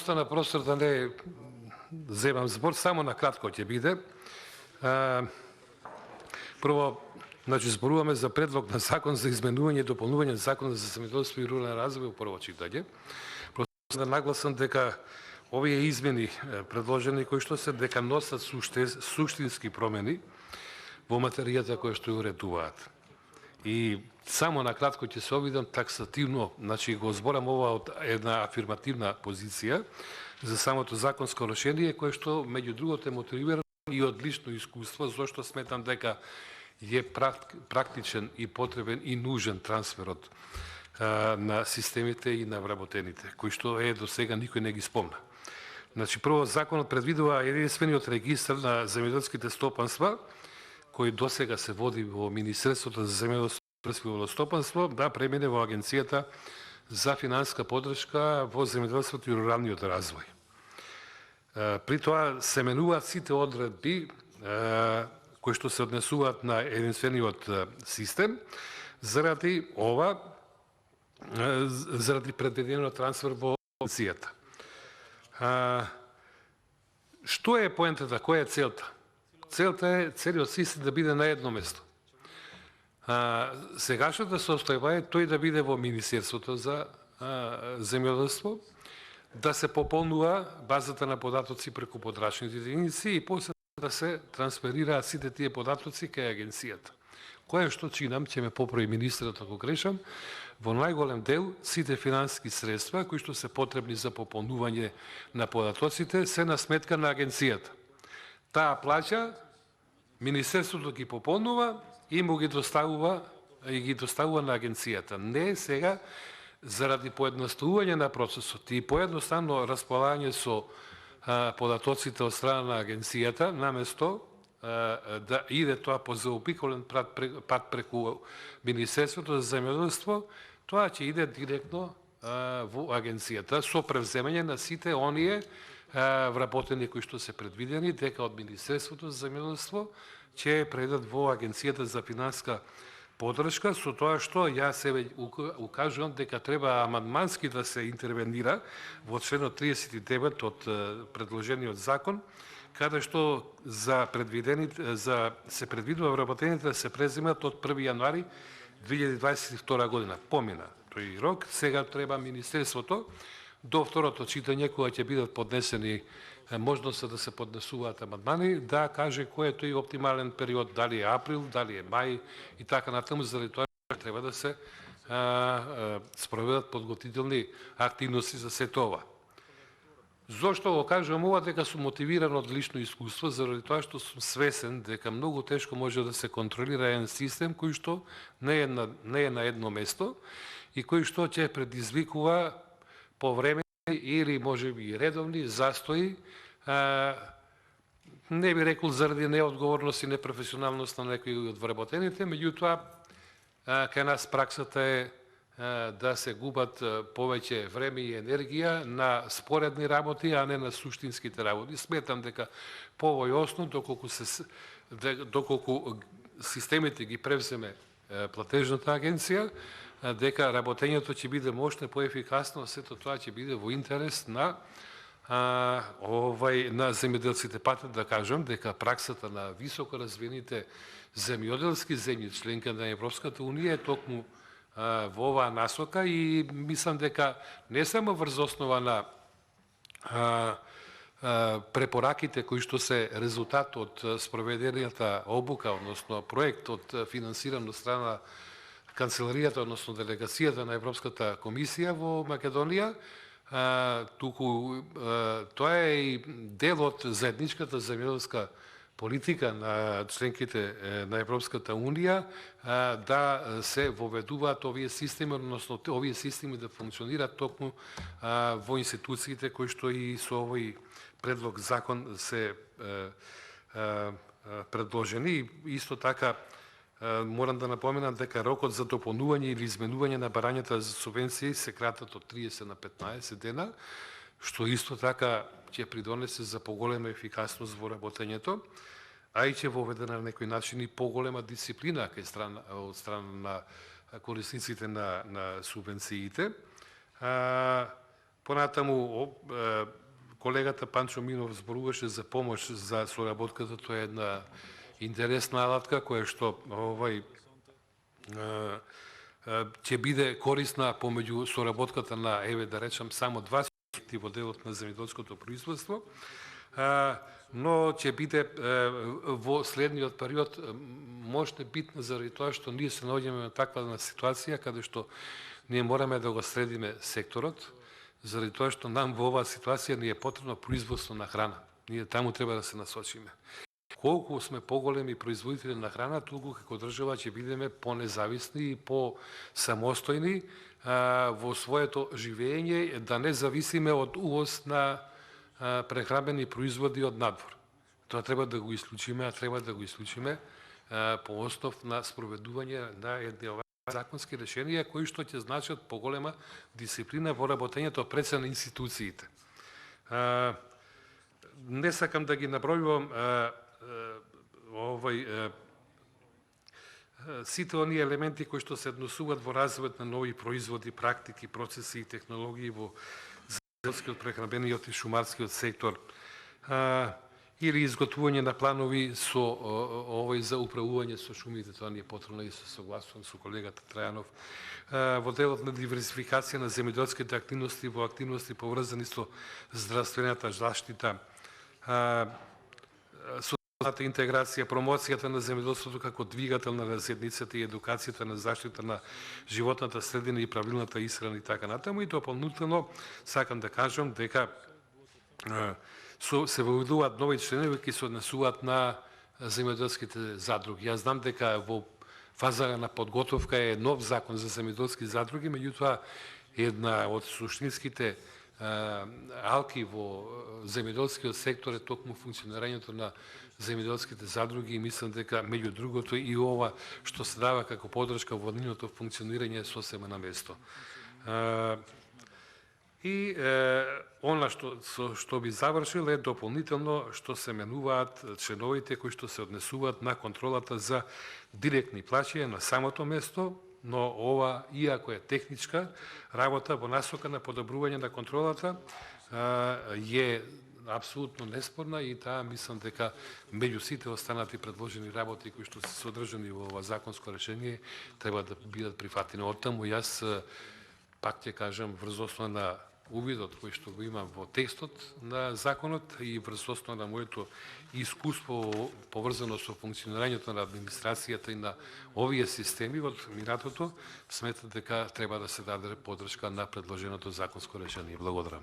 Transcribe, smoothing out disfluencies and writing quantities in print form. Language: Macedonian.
остана простор да не земам збор, само на кратко ќе биде. Прво, значи, зборуваме за предлог на закон за изменување и дополнување на Законот за земјоделство и рурален развој во прво читање. Просто да нагласам дека овие измени предложени кои што се дека носат суштински промени во материјата која што ја уредуваат. И само на кратко ќе се обидам таксативно, значи го зборам ова од една афирмативна позиција за самото законско решение кое што меѓу другото е мотивирано и од лично искуство, зашто сметам дека е практичен и потребен и нужен трансферот на системите и на вработените, кои што до сега никој не ги спомна. Значи, прво, законот предвидува единствениот регистар на земјоделските стопанства, кој досега се води во Министерството за земјоделство и водостопанство, да премине во Агенцијата за финансиска поддршка во земјоделството и руралниот развој. При тоа се менуваат сите одредби кои што се однесуваат на единствениот систем заради предвидениот трансфер во Агенцијата. Што е поентата, која е целта? Целта е целиот систем да биде на едно место. Сегашната состојба е тој да биде во Министерството за земјоделство, да се пополнува базата на податоци преку подрачните единици и после да се трансферираат сите тие податоци кај агенцијата. Кое што чинам, ќе ме поправи министерот ако грешам, во најголем дел сите финансиски средства кои што се потребни за пополнување на податоците се на сметка на агенцијата. Таа плаќа, Министерството ги пополнува и му ги доставува на агенцијата. Не сега заради поедноставување на процесот и поедноставно располагање со податоците од страна на агенцијата, наместо да иде тоа по заобиколен пат преку Министерството за земјоделство, тоа ќе иде директно во агенцијата со превземање на сите оние вработени кои што се предвидени дека од Министерството за земјоделство ќе предат во Агенцијата за финансиска поддршка, со тоа што јас себе укажувам дека треба амандмански да се интервенира во членот 39 од предложениот закон, каде што се предвидува вработените да се преземат од 1 јануари 2022 година. Помина тој рок, сега треба Министерството до второто читање, кога ќе бидат поднесени можноста да се поднесуваат амандмани, да каже кој е тој оптимален период, дали е април, дали е мај и така натаму, заради тоа треба да се спроведат подготвителни активности за сето ова. Зошто го кажувам ова? Дека сум мотивиран од лично искуство, заради тоа што сум свесен дека многу тешко може да се контролира еден систем кој што не е на едно место и кој што ќе предизвикува по време или може би редовни застои, не би рекол заради неодговорност и непрофесионалност на некои од вработените, меѓутоа кај нас праксата е да се губат повеќе време и енергија на споредни работи, а не на суштинските работи. Сметам дека по овој основ, доколку системите ги превземе платежната агенција, дека работењето ќе биде мощно, поефикасно, сето тоа ќе биде во интерес на земјоделците. Патет да кажам дека праксата на високо развиените земјоделски земји, членка на Европската унија, е токму во оваа насока и мислам дека не само врз основа на препораките кои што се резултат од спроведената обука, односно проектот финансиран од страна Канцеларијата, односно делегацијата на Европската комисија во Македонија, туку тоа е и дел од заедничката земјоделска политика на членките на Европската унија да се воведуваат овие системи, односно овие системи да функционираат токму во институциите кои што и со овој предлог закон се предложени. Исто така морам да напоменам дека рокот за дополнување или изменување на барањата за субвенции се кратат од 30 на 15 дена, што исто така ќе придонесе за поголема ефикасност во работењето, а и ќе воведе на некој начин и поголема дисциплина од страна на корисниците на субвенциите. Понатаму колегата Панчо Минов зборуваше за помош за соработката, тоа е една интересна алатка која што ќе биде корисна помеѓу соработката на, да речам, само два субјекти во делот на земјоделското производство, но ќе биде во следниот период можна битна заради тоа што ние се наоѓаме на таква ситуација каде што ние мораме да го средиме секторот, заради тоа што нам во оваа ситуација ни е потребно производство на храна. Ние таму треба да се насочиме. Колку сме поголеми производители на храна, толку како држава ќе бидеме понезависни и посамостојни во своето живење, да не зависиме од увоз на прехранбени производи од надвор. Тоа треба да го исклучиме, по основ на спроведување на едни законски решенија кои што ќе значат поголема дисциплина во работењето пред се на институциите. Не сакам да ги набројувам сите оние елементи кои што се однесуваат во развојот на нови производи, практики, процеси и технологии во земјоделскиот, прехранбениот и шумарскиот сектор, или изготвување на планови со за управување со шумите, тоа ни е потребно и се согласувам со колегата Трајанов. Во делот на диверсификација на земјоделските активности во активности поврзани со здравствената заштита, социјалната интеграција, промоцијата на земјоделството како двигател на заедницата и едукацијата на заштита на животната средина и правилната исхрана и така натаму. И дополнително сакам да кажам дека се воведуваат нови членови кои се однесуваат на земјоделските задруги. Јас знам дека во фаза на подготовка е нов закон за земјоделски задруги, меѓутоа една од суштинските алки во земјоделскиот сектор е токму функционирањето на земјоделските задруги и мислам дека меѓу другото и ова што се дава како подршка во нивното функционирање е сосема на место. И она што би завршил е дополнително што се менуваат членовите кои што се однесуваат на контролата за директни плаќања на самото место, но ова, иако е техничка работа во насока на подобрување на контролата, е апсолутно неспорна и таа мислам дека меѓу сите останати предложени работи кои што се содржани во ова законско решение треба да бидат прифатени. Оттаму јас пак ќе кажам врз основа на увидот кој што го имам во текстот на законот и врз основа на моето искуство поврзано со функционирањето на администрацијата и на овие системи од минатото, сметам дека треба да се даде поддршка на предложеното законско решение. Благодарам.